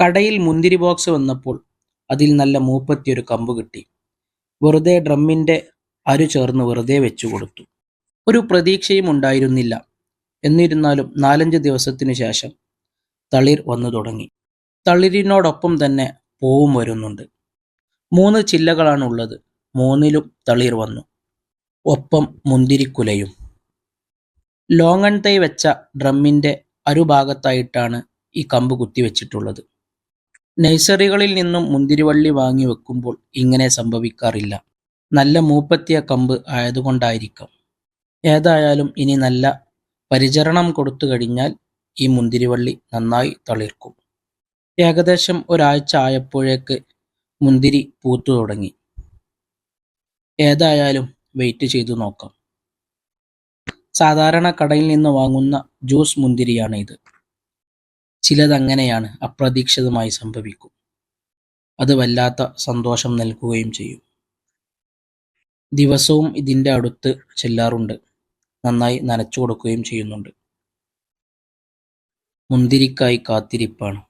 കടയിൽ മുന്തിരി ബോക്സ് വന്നപ്പോൾ അതിൽ നല്ല മൂപ്പത്തിയൊരു കമ്പ് കിട്ടി. വെറുതെ ഡ്രമ്മിന്റെ അരു ചേർന്ന് വെറുതെ വെച്ചു കൊടുത്തു. ഒരു പ്രതീക്ഷയും ഉണ്ടായിരുന്നില്ല. എന്നിരുന്നാലും 4-5 ദിവസത്തിനു ശേഷം തളിർ വന്നു തുടങ്ങി. തളിരിനോടൊപ്പം തന്നെ പൂവും വരുന്നുണ്ട്. 3 ചില്ലകളാണ് ഉള്ളത്. 3ലും തളിർ വന്നു. ഒപ്പം മുന്തിരിക്കുലയും. ലോങ്ങൺ തൈ വെച്ച ഡ്രമ്മിന്റെ അരുഭാഗത്തായിട്ടാണ് ഈ കമ്പ് കുത്തിവെച്ചിട്ടുള്ളത്. നഴ്സറികളിൽ നിന്നും മുന്തിരിവള്ളി വാങ്ങി വെക്കുമ്പോൾ ഇങ്ങനെ സംഭവിക്കാറില്ല. നല്ല മൂപ്പെത്തിയ കമ്പ് ആയതുകൊണ്ടായിരിക്കാം. ഏതായാലും ഇനി നല്ല പരിചരണം കൊടുത്തു കഴിഞ്ഞാൽ ഈ മുന്തിരിവള്ളി നന്നായി തളിർക്കും. ഏകദേശം ഒരാഴ്ച ആയപ്പോഴേക്ക് മുന്തിരി പൂത്തു തുടങ്ങി. ഏതായാലും വെയിറ്റ് ചെയ്തു നോക്കാം. സാധാരണ കടയിൽ നിന്ന് വാങ്ങുന്ന ജ്യൂസ് മുന്തിരിയാണ് ഇത്. ചിലതങ്ങനെയാണ്, അപ്രതീക്ഷിതമായി സംഭവിക്കും. അത് വല്ലാത്ത സന്തോഷം നൽകുകയും ചെയ്യും. ദിവസവും ഇതിൻ്റെ അടുത്ത് ചെല്ലാറുണ്ട്. നന്നായി നനച്ചു കൊടുക്കുകയും ചെയ്യുന്നുണ്ട്. മുന്തിരിക്കായി കാത്തിരിപ്പാണ്.